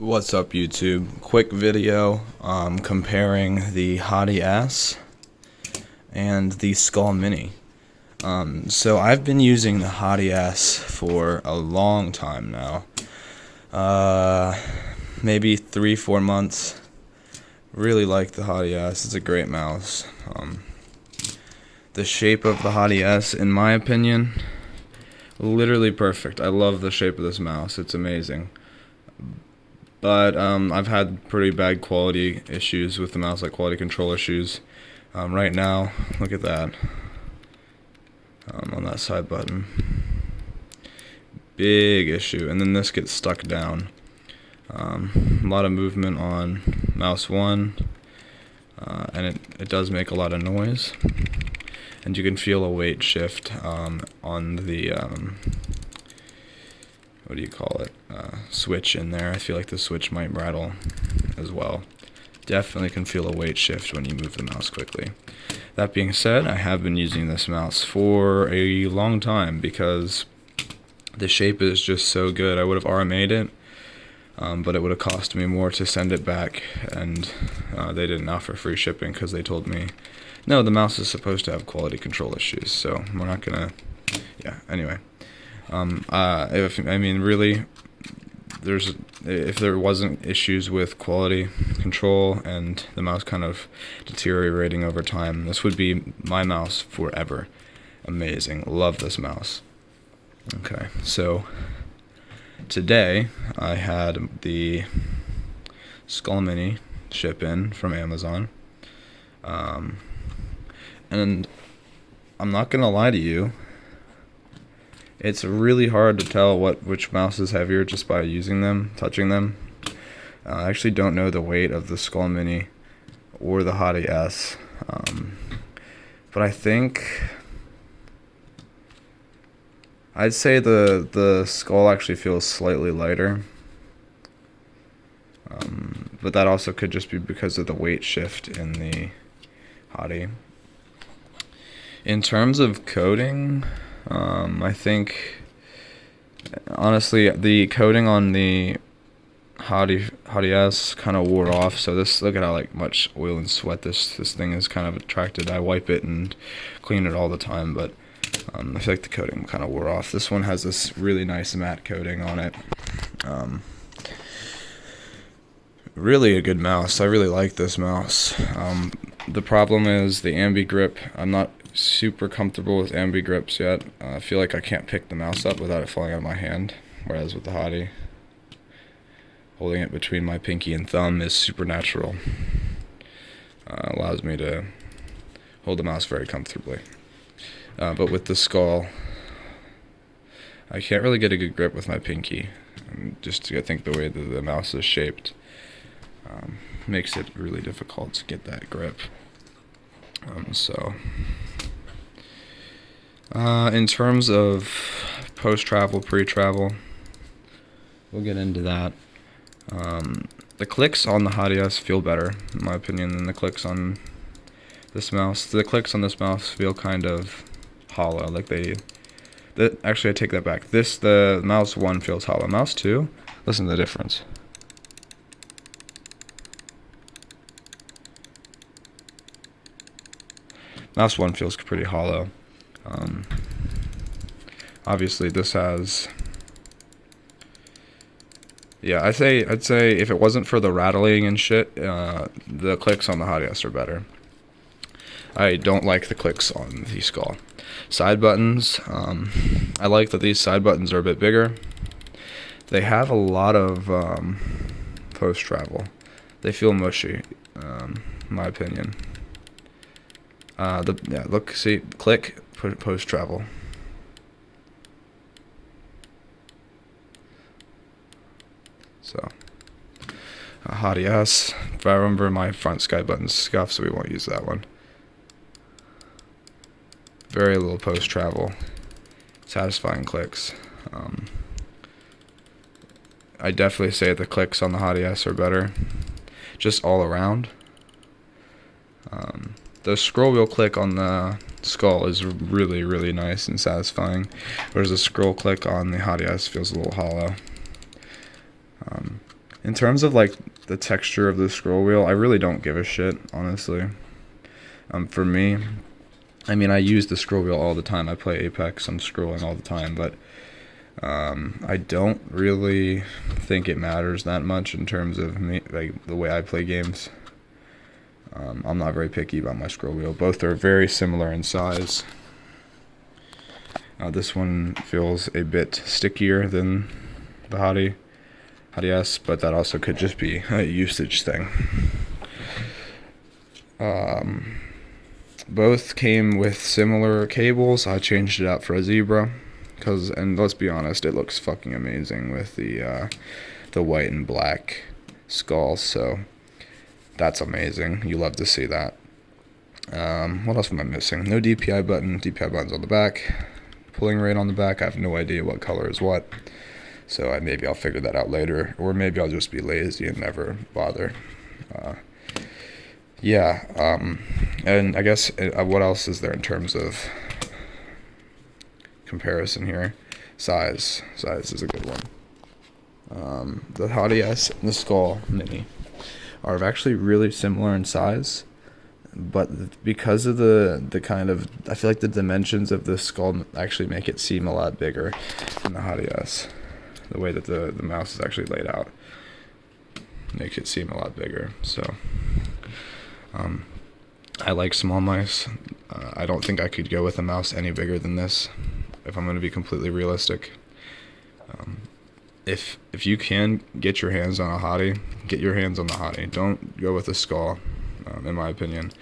What's up, YouTube? Quick video comparing the Hati-s and the Skoll Mini. So I've been using the Hati-s for a long time now, maybe 3-4 months. Really like the Hati-s. It's a great mouse. The shape of the Hati-s, in my opinion, literally perfect. I love the shape of this mouse. It's amazing. But I've had pretty bad quality issues with the mouse, like quality control issues. Right now, look at that. On that side button. Big issue. And then this gets stuck down. A lot of movement on mouse 1. And it does make a lot of noise. And you can feel a weight shift on the... what do you call it, switch in there. I feel like the switch might rattle as well. Definitely can feel a weight shift when you move the mouse quickly. That being said, I have been using this mouse for a long time because the shape is just so good. I would have RMA'd it, but it would have cost me more to send it back, and they didn't offer free shipping because they told me, no, the mouse is supposed to have quality control issues, so we're not gonna, yeah, anyway. Really, if there wasn't issues with quality control and the mouse kind of deteriorating over time, this would be my mouse forever. Amazing. Love this mouse. Okay, so today I had the Skoll Mini ship in from Amazon. And I'm not gonna lie to you, it's really hard to tell which mouse is heavier just by using them, touching them. I actually don't know the weight of the Skoll Mini or the Hati-s, but I think I'd say the Skoll actually feels slightly lighter, but that also could just be because of the weight shift in the Hati. In terms of coating, I think, honestly, the coating on the Hati-s kind of wore off. So this, look at how much oil and sweat this thing is kind of attracted. I wipe it and clean it all the time, but I feel like the coating kind of wore off. This one has this really nice matte coating on it. Really a good mouse. I really like this mouse. The problem is the ambi grip. I'm not super comfortable with ambi grips yet. I feel like I can't pick the mouse up without it falling out of my hand, whereas with the Hati, holding it between my pinky and thumb is supernatural. Allows me to hold the mouse very comfortably. But with the Skoll, I can't really get a good grip with my pinky. I think the way that the mouse is shaped makes it really difficult to get that grip. In terms of post-travel, pre-travel, we'll get into that. The clicks on the Hati-s feel better, in my opinion, than the clicks on this mouse. The clicks on this mouse feel kind of hollow, actually, I take that back. The mouse 1 feels hollow. Mouse 2, listen to the difference. Mouse 1 feels pretty hollow. Obviously this has, yeah, I'd say if it wasn't for the rattling and shit, the clicks on the Hati-s are better. I don't like the clicks on the Skoll. Side buttons, I like that these side buttons are a bit bigger. They have a lot of post-travel. They feel mushy, in my opinion. Look, see, click, post-travel. So, Hati-s, if I remember, my front sky button's scuffed, so we won't use that one. Very little post-travel. Satisfying clicks. I definitely say the clicks on the Hati-s are better, just all around. The scroll wheel click on the Skoll is really, really nice and satisfying, whereas the scroll click on the Hati-s feels a little hollow. In terms of like the texture of the scroll wheel, I really don't give a shit, honestly. For me, I mean, I use the scroll wheel all the time. I play Apex, I'm scrolling all the time, but I don't really think it matters that much in terms of me, like the way I play games. I'm not very picky about my scroll wheel. Both are very similar in size. This one feels a bit stickier than the Hati-s, but that also could just be a usage thing. Both came with similar cables. I changed it out for a zebra, and let's be honest, it looks fucking amazing with the white and black skulls. So that's amazing. You love to see that. What else am I missing? No DPI button. DPI button's on the back. Pulling rate on the back. I have no idea what color is what. So maybe I'll figure that out later, or maybe I'll just be lazy and never bother. And I guess what else is there in terms of comparison here? Size is a good one. The Hati-s and the Skoll Mini are actually really similar in size, but because of the kind of, I feel like the dimensions of the skull actually make it seem a lot bigger than the Hati-s. The way that the mouse is actually laid out makes it seem a lot bigger. So I like small mice. I don't think I could go with a mouse any bigger than this, if I'm going to be completely realistic. If you can get your hands on a Hati, get your hands on the Hati. Don't go with a Skoll, in my opinion.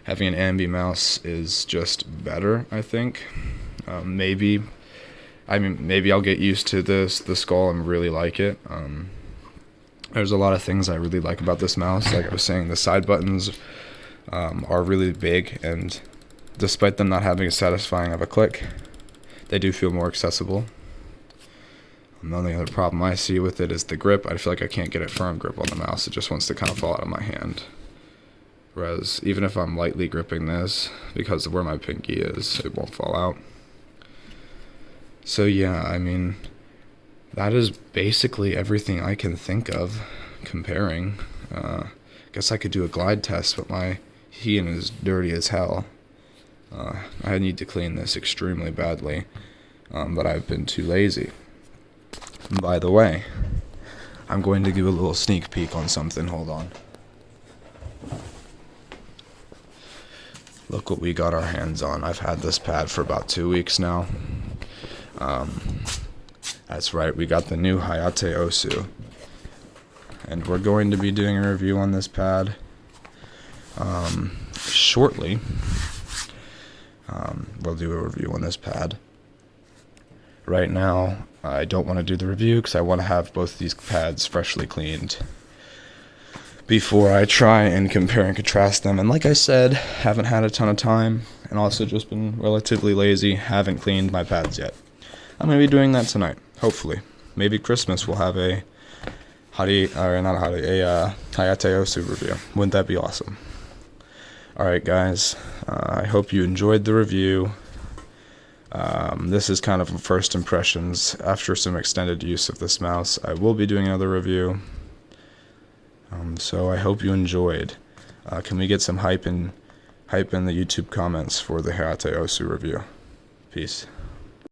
Having an ambi mouse is just better, I think. Maybe I'll get used to the Skoll and really like it. There's a lot of things I really like about this mouse. Like I was saying, the side buttons are really big, and despite them not having as satisfying of a click, they do feel more accessible. The only other problem I see with it is the grip. I feel like I can't get a firm grip on the mouse. It just wants to kind of fall out of my hand. Whereas even if I'm lightly gripping this, because of where my pinky is, it won't fall out. So yeah, I mean, that is basically everything I can think of comparing. Guess I could do a glide test, but my Heian is dirty as hell. I need to clean this extremely badly, but I've been too lazy. And by the way, I'm going to give a little sneak peek on something. Hold on. Look what we got our hands on. I've had this pad for about 2 weeks now. That's right, we got the new Hati-s. And we're going to be doing a review on this pad shortly. We'll do a review on this pad. Right now, I don't want to do the review because I want to have both these pads freshly cleaned before I try and compare and contrast them. And like I said, haven't had a ton of time, and also just been relatively lazy, haven't cleaned my pads yet. I'm going to be doing that tonight, hopefully. Maybe Christmas we'll have a Hati-s review. Wouldn't that be awesome? Alright guys, I hope you enjoyed the review. This is kind of first impressions after some extended use of this mouse. I will be doing another review. So I hope you enjoyed. Can we get some hype in the YouTube comments for the Hati-s review? Peace.